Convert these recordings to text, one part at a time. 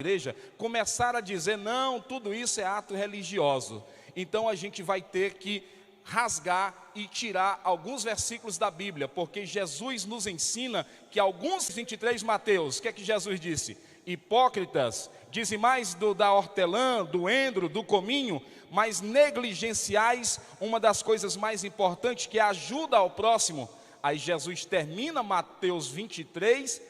igreja começaram a dizer, não, tudo isso é ato religioso. Então a gente vai ter que rasgar e tirar alguns versículos da Bíblia, porque Jesus nos ensina que alguns 23 Mateus, o que é que Jesus disse? Hipócritas, dizimais da hortelã, do endro, do cominho, mas negligenciais uma das coisas mais importantes, que é a ajuda ao próximo. Aí Jesus termina Mateus 23,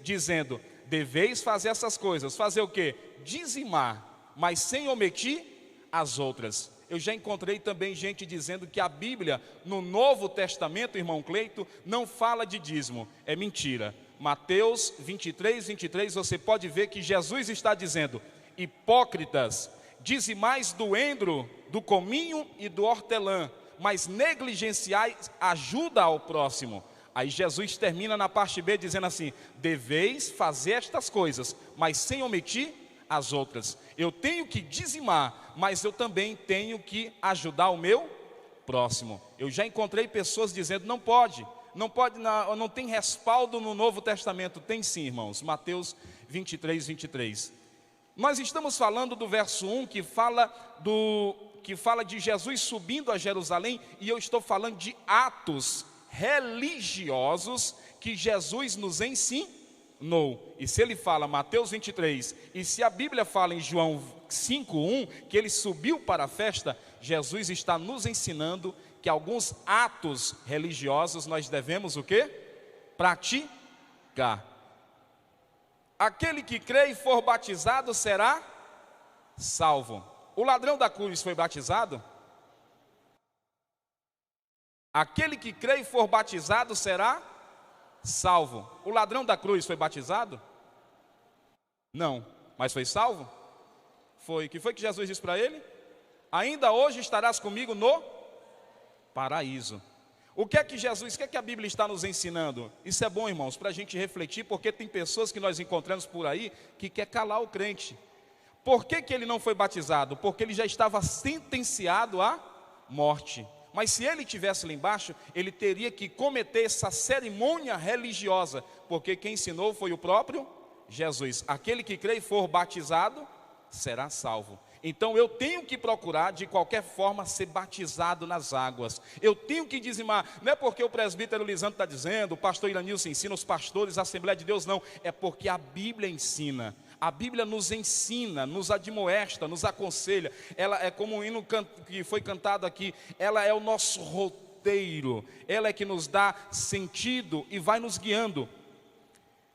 dizendo, deveis fazer essas coisas. Fazer o quê? Dizimar, mas sem omitir as outras. Eu já encontrei também gente dizendo que a Bíblia, no Novo Testamento, irmão Cleito, não fala de dízimo. É mentira. Mateus 23, você pode ver que Jesus está dizendo, hipócritas, dizimais do endro, do cominho e do hortelã, mas negligenciais ajuda ao próximo. Aí Jesus termina na parte B dizendo assim, deveis fazer estas coisas, mas sem omitir as outras. Eu tenho que dizimar, mas eu também tenho que ajudar o meu próximo. Eu já encontrei pessoas dizendo, não pode, não tem respaldo no Novo Testamento. Tem sim, irmãos, Mateus 23. Nós estamos falando do verso 1, que fala de Jesus subindo a Jerusalém, e eu estou falando de atos religiosos que Jesus nos ensinou. E se ele fala Mateus 23, e se a Bíblia fala em João 5:1, que ele subiu para a festa, Jesus está nos ensinando que alguns atos religiosos nós devemos o quê? Praticar. Aquele que crê e for batizado será salvo. O ladrão da cruz foi batizado? Aquele que crê e for batizado será salvo. O ladrão da cruz foi batizado? Não, mas foi salvo? Foi. O que foi que Jesus disse para ele? Ainda hoje estarás comigo no paraíso. O que é que a Bíblia está nos ensinando? Isso é bom, irmãos, para a gente refletir, porque tem pessoas que nós encontramos por aí que quer calar o crente. Por que ele não foi batizado? Porque ele já estava sentenciado à morte. Mas se ele estivesse lá embaixo, ele teria que cometer essa cerimônia religiosa, porque quem ensinou foi o próprio Jesus. Aquele que crê e for batizado será salvo. Então eu tenho que procurar de qualquer forma ser batizado nas águas. Eu tenho que dizimar. Não é porque o presbítero Lisandro está dizendo, o pastor Iranilson ensina, os pastores, a Assembleia de Deus, não. É porque a Bíblia ensina. A Bíblia nos ensina, nos admoesta, nos aconselha. Ela é como um hino que foi cantado aqui. Ela é o nosso roteiro. Ela é que nos dá sentido e vai nos guiando.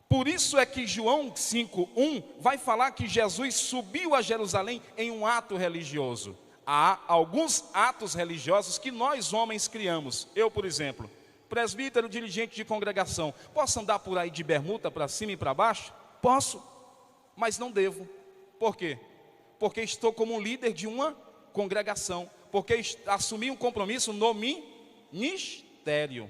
Por isso é que João 5:1 vai falar que Jesus subiu a Jerusalém em um ato religioso. Há alguns atos religiosos que nós homens criamos. Eu, por exemplo, presbítero, dirigente de congregação, posso andar por aí de bermuda para cima e para baixo? Posso, mas não devo. Por quê? Porque estou como um líder de uma congregação, porque assumi um compromisso no ministério.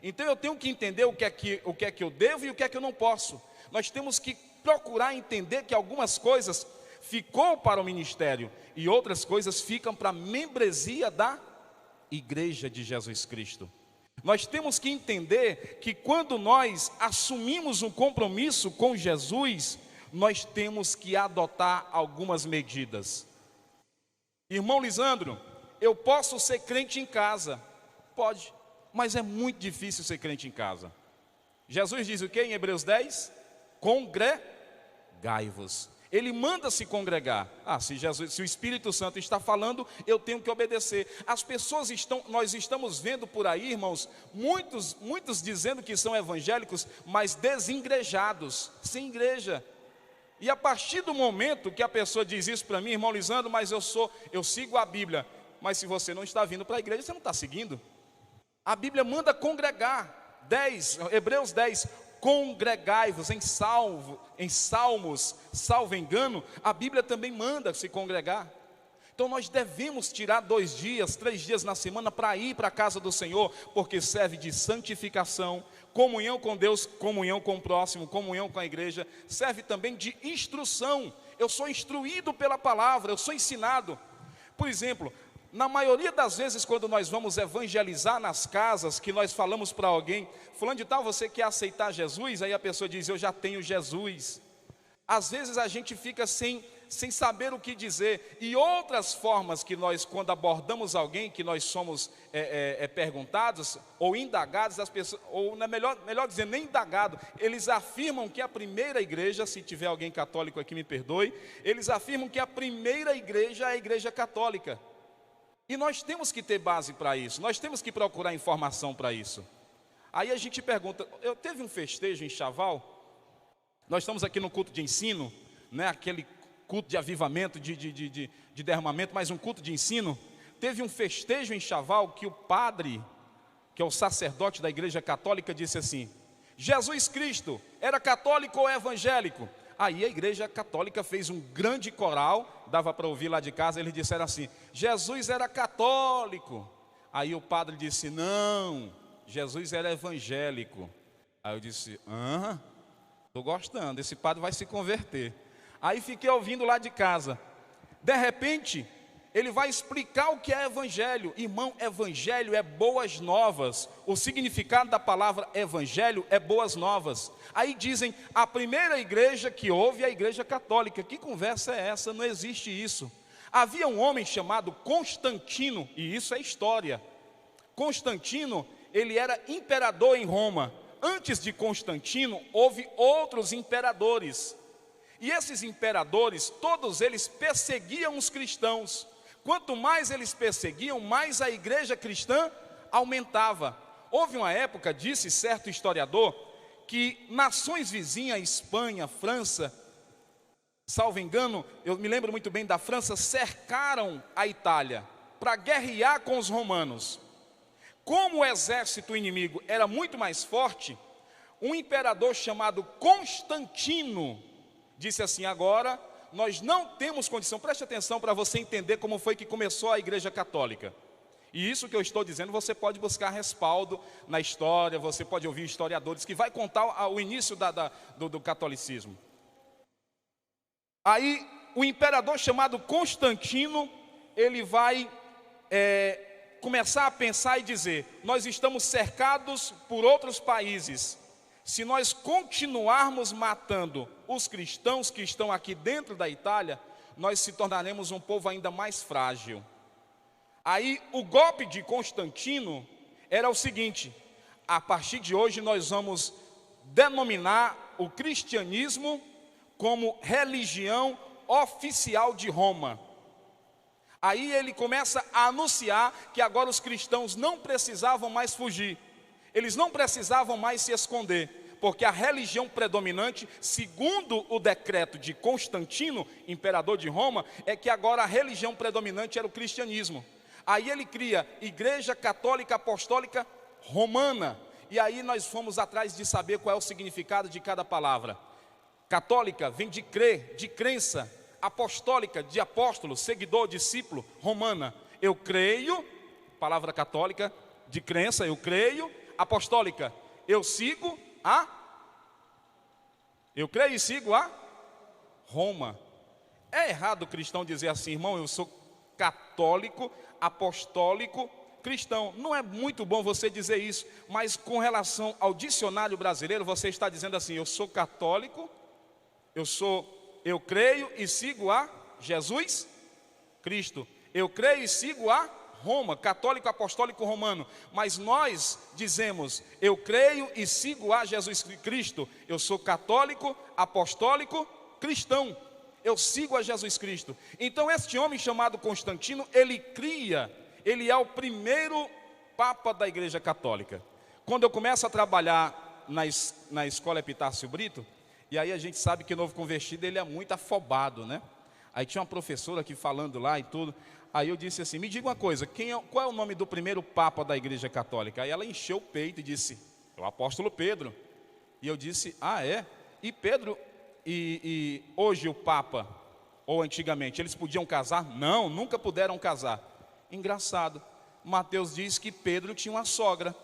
Então eu tenho que entender o que é que eu devo e o que é que eu não posso. Nós temos que procurar entender que algumas coisas ficou para o ministério e outras coisas ficam para a membresia da Igreja de Jesus Cristo. Nós temos que entender que quando nós assumimos um compromisso com Jesus, nós temos que adotar algumas medidas. Irmão Lisandro, eu posso ser crente em casa? Pode. Mas é muito difícil ser crente em casa. Jesus diz o que em Hebreus 10? Congregai-vos. Ele manda se congregar. Se o Espírito Santo está falando, eu tenho que obedecer. As pessoas nós estamos vendo por aí, irmãos, muitos dizendo que são evangélicos, mas desengrejados, sem igreja. E a partir do momento que a pessoa diz isso para mim, irmão Lisandro, mas eu sigo a Bíblia. Mas se você não está vindo para a igreja, você não está seguindo. A Bíblia manda congregar. Hebreus 10, congregai-vos em salmos, salvo engano, a Bíblia também manda se congregar. Então nós devemos tirar 2 dias, 3 dias na semana para ir para a casa do Senhor, porque serve de santificação, comunhão com Deus, comunhão com o próximo, comunhão com a igreja, serve também de instrução. Eu sou instruído pela palavra, eu sou ensinado. Por exemplo, na maioria das vezes quando nós vamos evangelizar nas casas, que nós falamos para alguém, fulano de tal, você quer aceitar Jesus? Aí a pessoa diz, eu já tenho Jesus. Às vezes a gente fica sem saber o que dizer. E outras formas que nós, quando abordamos alguém, que nós somos perguntados ou indagados, as pessoas, ou melhor dizer, nem indagado, eles afirmam que a primeira igreja, se tiver alguém católico aqui me perdoe, eles afirmam que a primeira igreja é a igreja católica. E nós temos que ter base para isso, nós temos que procurar informação para isso. Aí a gente pergunta, teve um festejo em Chaval, nós estamos aqui no culto de ensino, né, aquele culto de avivamento, de derramamento, mas um culto de ensino. Teve um festejo em Chaval que o padre, que é o sacerdote da igreja católica, disse assim: Jesus Cristo era católico ou evangélico? Aí a igreja católica fez um grande coral, dava para ouvir lá de casa, eles disseram assim: Jesus era católico. Aí o padre disse: não, Jesus era evangélico. Aí eu disse: estou gostando, esse padre vai se converter. Aí fiquei ouvindo lá de casa. De repente, ele vai explicar o que é evangelho. Irmão, evangelho é boas novas. O significado da palavra evangelho é boas novas. Aí dizem, a primeira igreja que houve é a igreja católica. Que conversa é essa? Não existe isso. Havia um homem chamado Constantino, e isso é história. Constantino, ele era imperador em Roma. Antes de Constantino, houve outros imperadores. E esses imperadores, todos eles perseguiam os cristãos. Quanto mais eles perseguiam, mais a igreja cristã aumentava. Houve uma época, disse certo historiador, que nações vizinhas, Espanha, França, salvo engano, eu me lembro muito bem da França, cercaram a Itália para guerrear com os romanos. Como o exército inimigo era muito mais forte, um imperador chamado Constantino disse assim: agora nós não temos condição. Preste atenção para você entender como foi que começou a igreja católica. E isso que eu estou dizendo, você pode buscar respaldo na história, você pode ouvir historiadores que vai contar o início do catolicismo. Aí o imperador chamado Constantino, ele vai começar a pensar e dizer: nós estamos cercados por outros países. Se nós continuarmos matando os cristãos que estão aqui dentro da Itália, nós se tornaremos um povo ainda mais frágil. Aí o golpe de Constantino era o seguinte: a partir de hoje nós vamos denominar o cristianismo como religião oficial de Roma. Aí ele começa a anunciar que agora os cristãos não precisavam mais fugir, eles não precisavam mais se esconder, porque a religião predominante, segundo o decreto de Constantino, imperador de Roma, é que agora a religião predominante era o cristianismo. Aí ele cria Igreja Católica Apostólica Romana, e aí nós fomos atrás de saber qual é o significado de cada palavra. Católica vem de crer, de crença. Apostólica, de apóstolo, seguidor, discípulo. Romana, eu creio. Palavra católica, de crença, eu creio. Apostólica, eu sigo a... Eu creio e sigo a Roma. É errado o cristão dizer assim: irmão, eu sou católico, apostólico, cristão. Não é muito bom você dizer isso, mas com relação ao dicionário brasileiro, você está dizendo assim: eu sou católico, eu creio e sigo a Jesus Cristo. Eu creio e sigo a Roma, católico, apostólico, romano. Mas nós dizemos: eu creio e sigo a Jesus Cristo. Eu sou católico, apostólico, cristão. Eu sigo a Jesus Cristo. Então este homem chamado Constantino, ele é o primeiro papa da igreja católica. Quando eu começo a trabalhar na escola Epitácio Brito, e aí a gente sabe que o novo convertido, ele é muito afobado, né? Aí tinha uma professora aqui falando lá e tudo. Aí eu disse assim: me diga uma coisa, qual é o nome do primeiro papa da igreja católica? Aí ela encheu o peito e disse: é o apóstolo Pedro. E eu disse: ah, é? E Pedro e hoje o papa, ou antigamente, eles podiam casar? Não, nunca puderam casar. Engraçado, Mateus diz que Pedro tinha uma sogra,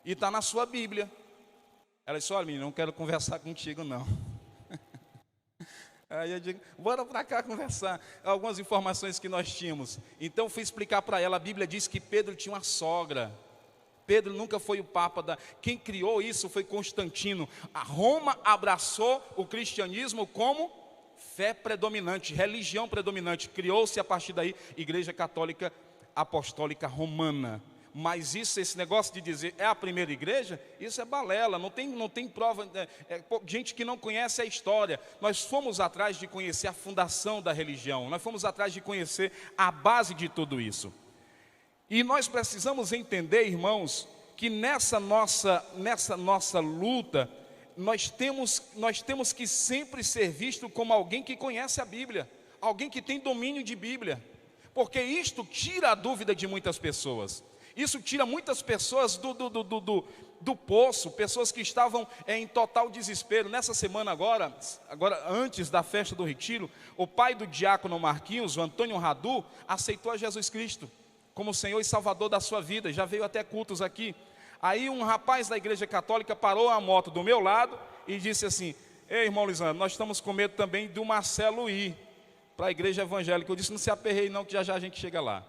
e está na sua Bíblia. Ela disse: olha, menino, não quero conversar contigo não. Aí eu digo: bora para cá conversar. Algumas informações que nós tínhamos. Então fui explicar para ela: a Bíblia diz que Pedro tinha uma sogra. Pedro nunca foi o Papa. Quem criou isso foi Constantino. A Roma abraçou o cristianismo como fé predominante, religião predominante. Criou-se a partir daí Igreja Católica Apostólica Romana. Mas esse negócio de dizer é a primeira igreja, isso é balela, não tem prova, gente que não conhece a história. Nós fomos atrás de conhecer a fundação da religião, nós fomos atrás de conhecer a base de tudo isso. E nós precisamos entender, irmãos, que nessa nossa luta, nós temos que sempre ser visto como alguém que conhece a Bíblia, alguém que tem domínio de Bíblia, porque isto tira a dúvida de muitas pessoas. Isso tira muitas pessoas do poço, pessoas que estavam em total desespero. Nessa semana agora, antes da festa do retiro, o pai do diácono Marquinhos, o Antônio Radu, aceitou a Jesus Cristo como Senhor e Salvador da sua vida, já veio até cultos aqui. Aí um rapaz da igreja católica parou a moto do meu lado e disse assim: ei, irmão Lisandro, nós estamos com medo também do Marcelo ir para a igreja evangélica. Eu disse: não se aperreie não, que já a gente chega lá.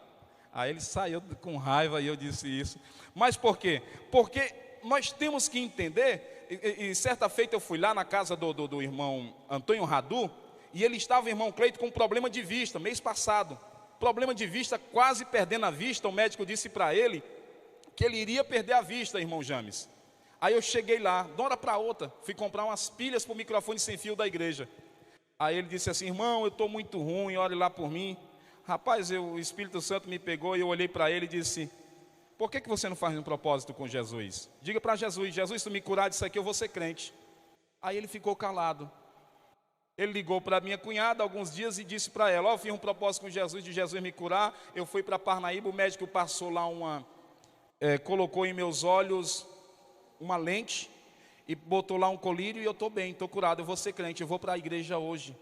Aí ele saiu com raiva e eu disse isso. Mas por quê? Porque nós temos que entender, e certa feita eu fui lá na casa do irmão Antônio Radu, e ele estava, irmão Cleito, com problema de vista, mês passado. Problema de vista, quase perdendo a vista. O médico disse para ele que ele iria perder a vista, irmão James. Aí eu cheguei lá, de uma hora para outra, fui comprar umas pilhas para o microfone sem fio da igreja. Aí ele disse assim: irmão, eu estou muito ruim, ore lá por mim. Rapaz, o Espírito Santo me pegou e eu olhei para ele e disse: por que você não faz um propósito com Jesus? Diga para Jesus: Jesus, se tu me curar disso aqui, eu vou ser crente. Aí ele ficou calado. Ele ligou para minha cunhada há alguns dias e disse para ela: eu fiz um propósito com Jesus, de Jesus me curar. Eu fui para Parnaíba, o médico passou lá colocou em meus olhos uma lente e botou lá um colírio e eu estou bem, estou curado, eu vou ser crente, eu vou para a igreja hoje.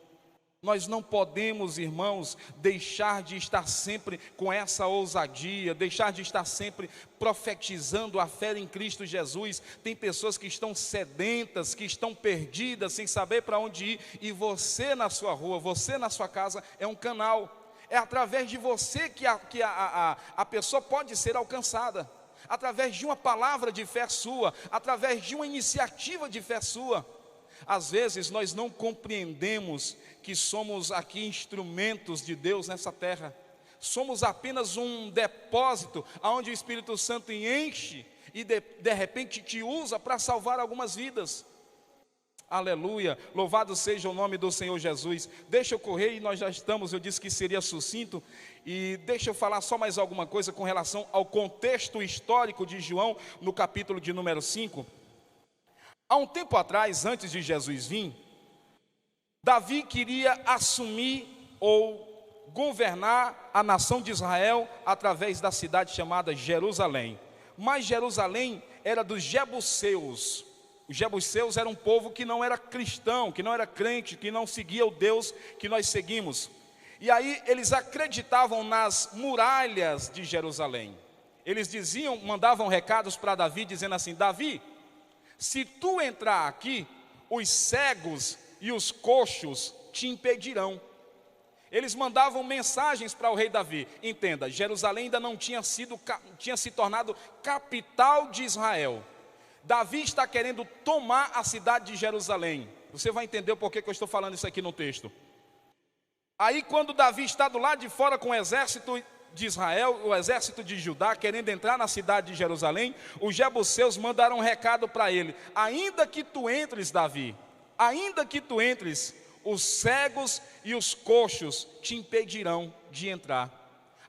Nós não podemos, irmãos, deixar de estar sempre com essa ousadia, deixar de estar sempre profetizando a fé em Cristo Jesus. Tem pessoas que estão sedentas, que estão perdidas, sem saber para onde ir, e você na sua rua, você na sua casa é um canal. É através de você que a pessoa pode ser alcançada, através de uma palavra de fé sua, através de uma iniciativa de fé sua. Às vezes nós não compreendemos que somos aqui instrumentos de Deus nessa terra. Somos apenas um depósito onde o Espírito Santo enche e de repente te usa para salvar algumas vidas. Aleluia, louvado seja o nome do Senhor Jesus. Deixa eu correr e nós já estamos, eu disse que seria sucinto. E deixa eu falar só mais alguma coisa com relação ao contexto histórico de João, no capítulo de número 5. Há um tempo atrás, antes de Jesus vir, Davi queria assumir ou governar a nação de Israel através da cidade chamada Jerusalém. Mas Jerusalém era dos jebuseus. Os jebuseus eram um povo que não era cristão, que não era crente, que não seguia o Deus que nós seguimos. E aí eles acreditavam nas muralhas de Jerusalém. Eles mandavam recados para Davi dizendo assim: Davi, se tu entrar aqui, os cegos e os coxos te impedirão. Eles mandavam mensagens para o rei Davi. Entenda, Jerusalém ainda não tinha se tornado capital de Israel. Davi está querendo tomar a cidade de Jerusalém. Você vai entender o porquê que eu estou falando isso aqui no texto. Aí quando Davi está do lado de fora com o exército de Israel, o exército de Judá, querendo entrar na cidade de Jerusalém, os jebuseus mandaram um recado para ele: ainda que tu entres, Davi, ainda que tu entres, os cegos e os coxos te impedirão de entrar.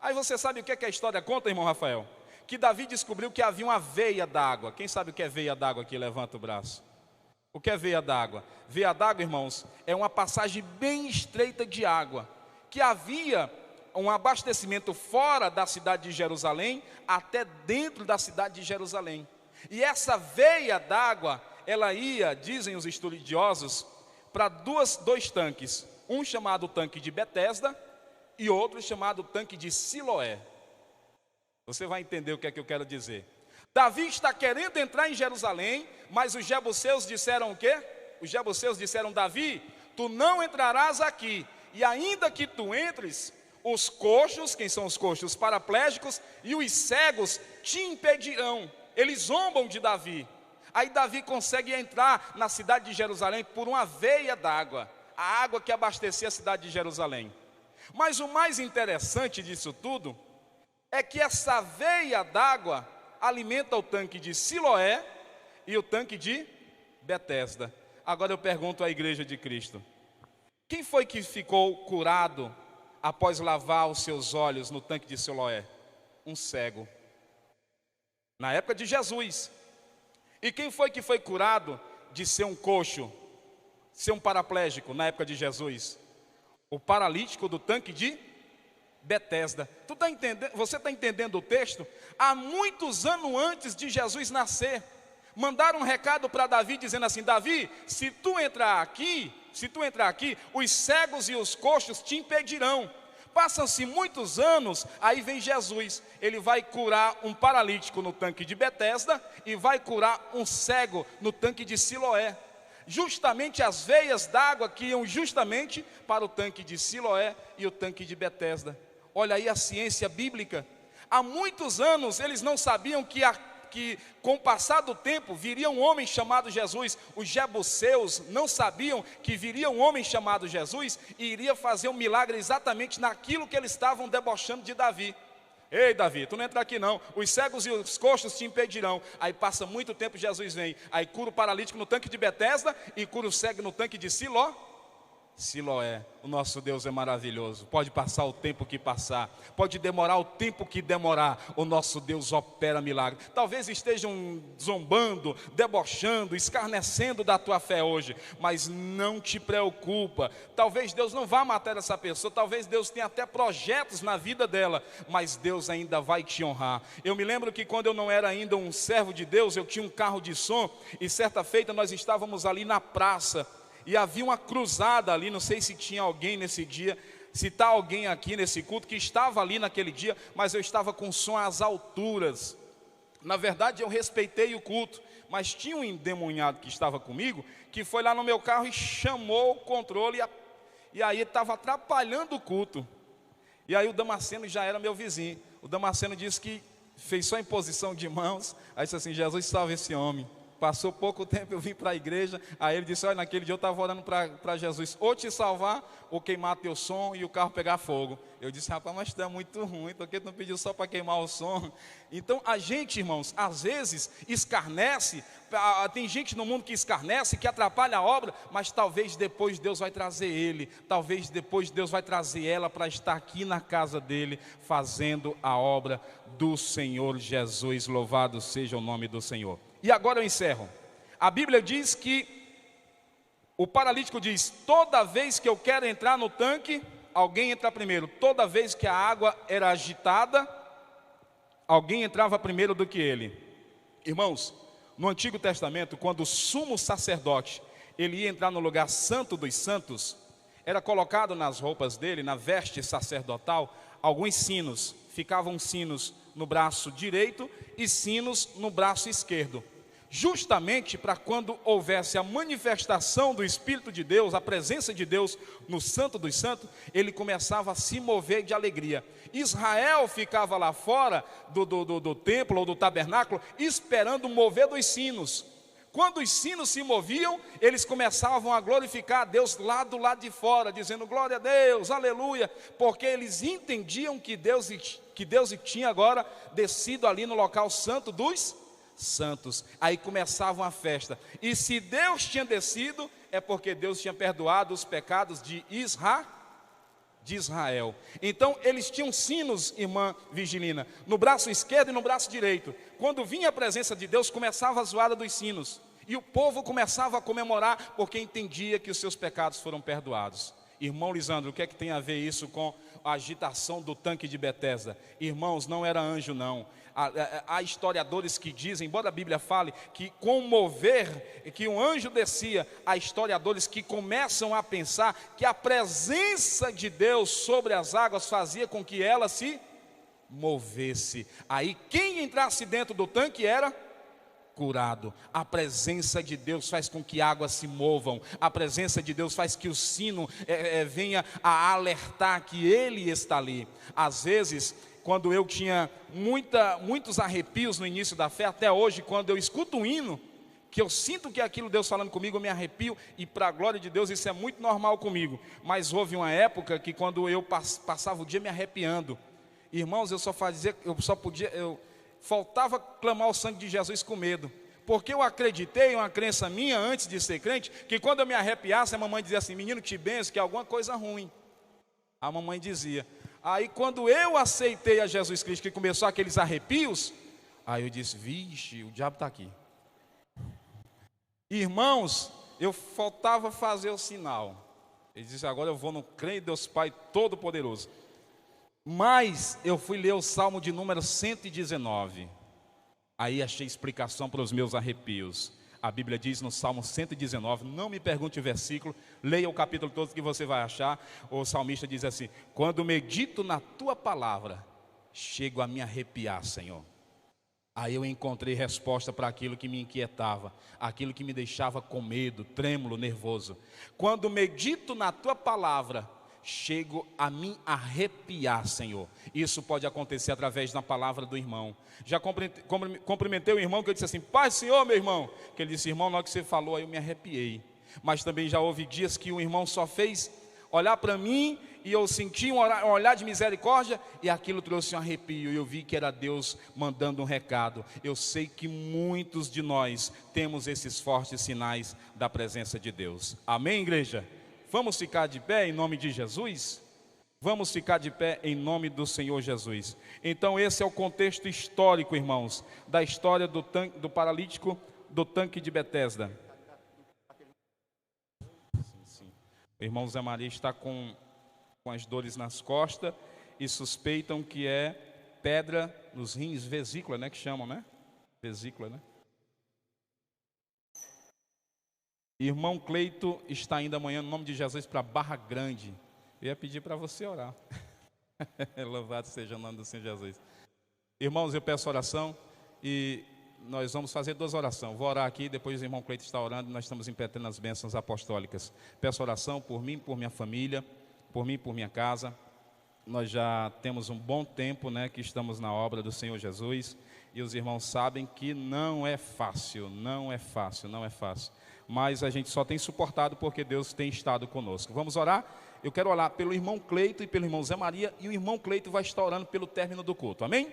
Aí você sabe o que é que a história conta, irmão Rafael? Que Davi descobriu que havia uma veia d'água. Quem sabe o que é veia d'água aqui? Levanta o braço. O que é veia d'água? Veia d'água, irmãos, é uma passagem bem estreita de água, que havia um abastecimento fora da cidade de Jerusalém, até dentro da cidade de Jerusalém. E essa veia d'água, ela ia, dizem os estudiosos, para dois tanques. Um chamado tanque de Betesda e outro chamado tanque de Siloé. Você vai entender o que é que eu quero dizer. Davi está querendo entrar em Jerusalém, mas os jebuseus disseram o quê? Os jebuseus disseram: Davi, tu não entrarás aqui, e ainda que tu entres, os coxos, quem são os coxos? Os paraplégicos e os cegos te impedirão. eles zombam de Davi. Aí Davi consegue entrar na cidade de Jerusalém por uma veia d'água, a água que abastecia a cidade de Jerusalém. Mas o mais interessante disso tudo é que essa veia d'água alimenta o tanque de Siloé e o tanque de Betesda. Agora eu pergunto à igreja de Cristo: quem foi que ficou curado após lavar os seus olhos no tanque de Siloé? Um cego. Na época de Jesus. E quem foi que foi curado de ser um coxo, ser um paraplégico na época de Jesus? O paralítico do tanque de Betesda. Você está entendendo o texto? Há muitos anos antes de Jesus nascer, mandaram um recado para Davi dizendo assim: Davi, se tu entrar aqui, os cegos e os coxos te impedirão. Passam-se muitos anos, aí vem Jesus, ele vai curar um paralítico no tanque de Betesda e vai curar um cego no tanque de Siloé. Justamente as veias d'água que iam justamente para o tanque de Siloé e o tanque de Betesda. Olha aí a ciência bíblica. Há muitos anos eles não sabiam que com o passar do tempo viria um homem chamado Jesus. Os jebuseus não sabiam que viria um homem chamado Jesus e iria fazer um milagre exatamente naquilo que eles estavam debochando de Davi. Ei, Davi, tu não entra aqui não, os cegos e os coxos te impedirão. Aí passa muito tempo, Jesus vem, aí cura o paralítico no tanque de Betesda e cura o cego no tanque de Siloé. O nosso Deus é maravilhoso. Pode passar o tempo que passar, pode demorar o tempo que demorar, o nosso Deus opera milagre. Talvez estejam zombando, debochando, escarnecendo da tua fé hoje, mas não te preocupa. Talvez Deus não vá matar essa pessoa, talvez Deus tenha até projetos na vida dela, mas Deus ainda vai te honrar. Eu me lembro que quando eu não era ainda um servo de Deus, eu tinha um carro de som, e certa feita nós estávamos ali na praça, e havia uma cruzada ali, não sei se tinha alguém nesse dia, se está alguém aqui nesse culto que estava ali naquele dia, mas eu estava com som às alturas. Na verdade eu respeitei o culto, mas tinha um endemoniado que estava comigo, que foi lá no meu carro e chamou o controle, e aí estava atrapalhando o culto. E aí o Damasceno já era meu vizinho. O Damasceno disse que fez só imposição de mãos, aí disse assim: Jesus, salve esse homem. Passou pouco tempo, eu vim para a igreja, aí ele disse: olha, naquele dia eu estava orando para Jesus, ou te salvar, ou queimar teu som e o carro pegar fogo. Eu disse: rapaz, mas tu é muito ruim, porque tu não pediu só para queimar o som? Então a gente, irmãos, às vezes escarnece, tem gente no mundo que escarnece, que atrapalha a obra, mas talvez depois Deus vai trazer ele, talvez depois Deus vai trazer ela para estar aqui na casa dele, fazendo a obra do Senhor Jesus. Louvado seja o nome do Senhor. E agora eu encerro. A Bíblia diz que o paralítico diz: toda vez que eu quero entrar no tanque, alguém entra primeiro. Toda vez que a água era agitada, alguém entrava primeiro do que ele. Irmãos, no Antigo Testamento, quando o sumo sacerdote ele ia entrar no lugar santo dos santos, era colocado nas roupas dele, na veste sacerdotal, alguns sinos. Ficavam sinos no braço direito e sinos no braço esquerdo, justamente para quando houvesse a manifestação do Espírito de Deus, a presença de Deus no Santo dos Santos, ele começava a se mover de alegria. Israel ficava lá fora do templo ou do tabernáculo, esperando o mover dos sinos. Quando os sinos se moviam, eles começavam a glorificar a Deus lá do lado de fora, dizendo: glória a Deus, aleluia, porque eles entendiam que Deus tinha agora descido ali no local santo dos santos. Aí começava a festa, e se Deus tinha descido, é porque Deus tinha perdoado os pecados de Israel. Então eles tinham sinos, irmã Vigilina, no braço esquerdo e no braço direito. Quando vinha a presença de Deus, começava a zoada dos sinos, e o povo começava a comemorar, porque entendia que os seus pecados foram perdoados. Irmão Lisandro, o que é que tem a ver isso com a agitação do tanque de Betesda? Irmãos, não era anjo não. Há historiadores que dizem, embora a Bíblia fale que com o mover, que um anjo descia, há historiadores que começam a pensar que a presença de Deus sobre as águas fazia com que ela se movesse. Aí quem entrasse dentro do tanque era curado. A presença de Deus faz com que águas se movam. A presença de Deus faz que o sino venha a alertar que Ele está ali. Às vezes quando eu tinha muitos arrepios no início da fé, até hoje, quando eu escuto um hino, que eu sinto que aquilo Deus falando comigo, eu me arrepio, e para a glória de Deus isso é muito normal comigo. Mas houve uma época que quando eu passava o dia me arrepiando, irmãos, eu faltava clamar o sangue de Jesus com medo, porque eu acreditei, uma crença minha antes de ser crente, que quando eu me arrepiasse, a mamãe dizia assim: menino, te benço, que é alguma coisa ruim. A mamãe dizia. Aí quando eu aceitei a Jesus Cristo, que começou aqueles arrepios, aí eu disse: vixe, o diabo está aqui. Irmãos, eu faltava fazer o sinal. Ele disse: agora eu vou no crente de Deus Pai Todo-Poderoso. Mas eu fui ler o Salmo de número 119. Aí achei explicação para os meus arrepios. A Bíblia diz no Salmo 119, não me pergunte o versículo, leia o capítulo todo que você vai achar. O salmista diz assim: quando medito na tua palavra, chego a me arrepiar, Senhor. Aí eu encontrei resposta para aquilo que me inquietava, aquilo que me deixava com medo, trêmulo, nervoso. Quando medito na tua palavra, chego a me arrepiar, Senhor. Isso pode acontecer através da palavra do irmão. Já cumprimentei o irmão, que eu disse assim: paz, Senhor, meu irmão. Que ele disse: irmão, na hora que você falou, aí eu me arrepiei. Mas também já houve dias que o irmão só fez olhar para mim, e eu senti um olhar de misericórdia, e aquilo trouxe um arrepio, e eu vi que era Deus mandando um recado. Eu sei que muitos de nós temos esses fortes sinais da presença de Deus. Amém, igreja? Vamos ficar de pé em nome de Jesus? Vamos ficar de pé em nome do Senhor Jesus. Então esse é o contexto histórico, irmãos, da história do paralítico do tanque de Betesda. O irmão Zé Maria está com as dores nas costas e suspeitam que é pedra nos rins, vesícula, né, que chamam, né? Vesícula, né? Irmão Cleito está indo amanhã, no nome de Jesus, para Barra Grande. Eu ia pedir para você orar. Louvado seja o nome do Senhor Jesus. Irmãos, eu peço oração e nós vamos fazer 2 orações. Vou orar aqui, depois o irmão Cleito está orando e nós estamos impetrando as bênçãos apostólicas. Peço oração por mim, por minha família, por mim, por minha casa. Nós já temos um bom tempo, né, que estamos na obra do Senhor Jesus, e os irmãos sabem que não é fácil, não é fácil, não é fácil. Mas a gente só tem suportado porque Deus tem estado conosco. Vamos orar? Eu quero orar pelo irmão Cleito e pelo irmão Zé Maria, e o irmão Cleito vai estar orando pelo término do culto, amém?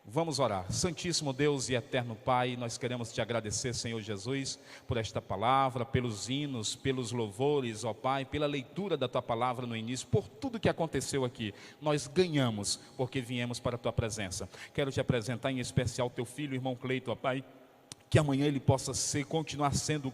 Vamos orar. Santíssimo Deus e eterno Pai, nós queremos te agradecer, Senhor Jesus, por esta palavra, pelos hinos, pelos louvores, ó Pai, pela leitura da tua palavra no início, por tudo que aconteceu aqui. Nós ganhamos porque viemos para a tua presença. Quero te apresentar em especial teu filho, irmão Cleito, ó Pai, que amanhã ele possa continuar sendo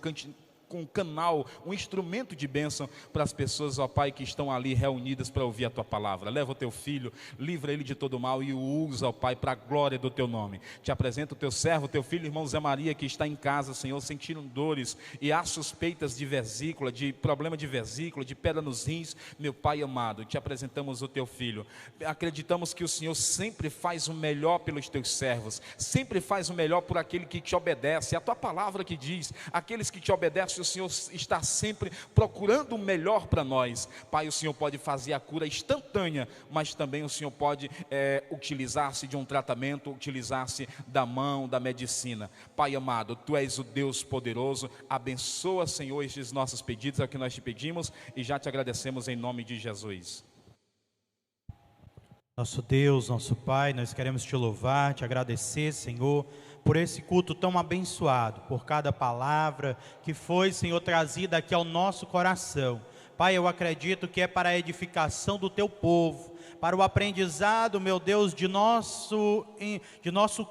um canal, um instrumento de bênção para as pessoas, ó Pai, que estão ali reunidas para ouvir a tua palavra. Leva o teu filho, livra ele de todo mal e o usa, ó Pai, para a glória do teu nome. Te apresento o teu servo, o teu filho, irmão Zé Maria, que está em casa, Senhor, sentindo dores e há suspeitas de vesícula, de problema de vesícula, de pedra nos rins. Meu Pai amado, te apresentamos o teu filho. Acreditamos que o Senhor sempre faz o melhor pelos teus servos, sempre faz o melhor por aquele que te obedece. É a tua palavra que diz: aqueles que te obedecem, o Senhor está sempre procurando o melhor para nós. Pai, o Senhor pode fazer a cura instantânea, mas também o Senhor pode utilizar-se de um tratamento, utilizar-se da mão, da medicina. Pai amado, Tu és o Deus poderoso. Abençoa, Senhor, estes nossos pedidos, é o que nós te pedimos e já te agradecemos em nome de Jesus. Nosso Deus, nosso Pai, nós queremos te louvar, te agradecer, Senhor, por esse culto tão abençoado, por cada palavra que foi, Senhor, trazida aqui ao nosso coração. Pai, eu acredito que é para a edificação do teu povo, para o aprendizado, meu Deus, de nosso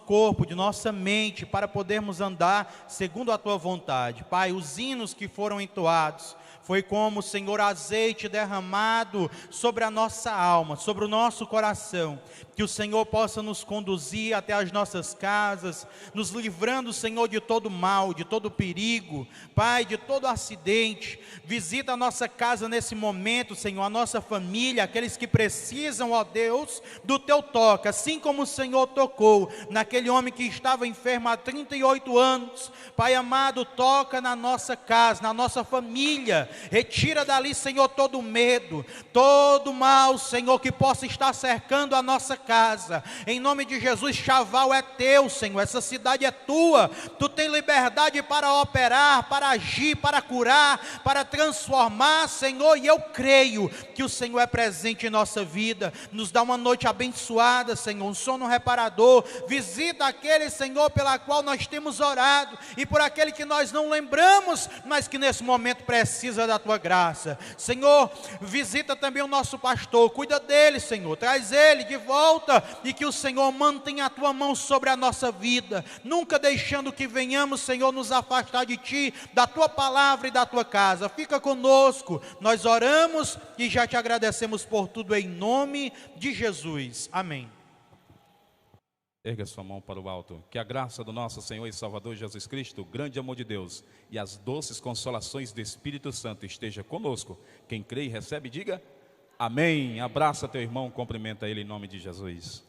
corpo, de nossa mente, para podermos andar segundo a tua vontade. Pai, os hinos que foram entoados, foi como, Senhor, azeite derramado sobre a nossa alma, sobre o nosso coração. Que o Senhor possa nos conduzir até as nossas casas, nos livrando, Senhor, de todo mal, de todo perigo, Pai, de todo acidente. Visita a nossa casa nesse momento, Senhor, a nossa família, aqueles que precisam, ó Deus, do teu toque, assim como o Senhor tocou naquele homem que estava enfermo há 38 anos. Pai amado, toca na nossa casa, na nossa família, Retira dali, Senhor, todo medo, todo mal, Senhor, que possa estar cercando a nossa casa. Em nome de Jesus, Chaval é teu, Senhor, essa cidade é tua. Tu tem liberdade para operar, para agir, para curar, para transformar, Senhor, e eu creio que o Senhor é presente em nossa vida. Nos dá uma noite abençoada, Senhor, um sono reparador. Visita aquele, Senhor, pela qual nós temos orado, e por aquele que nós não lembramos, mas que nesse momento precisa da tua graça. Senhor, visita também o nosso pastor, cuida dele, Senhor, traz ele de volta, e que o Senhor mantenha a tua mão sobre a nossa vida, nunca deixando que venhamos, Senhor, nos afastar de ti, da tua palavra e da tua casa. Fica conosco, nós oramos e já te agradecemos por tudo em nome de Jesus, amém. Erga sua mão para o alto. Que a graça do nosso Senhor e Salvador Jesus Cristo, o grande amor de Deus e as doces consolações do Espírito Santo esteja conosco. Quem crê e recebe, diga amém. Abraça teu irmão, cumprimenta ele em nome de Jesus.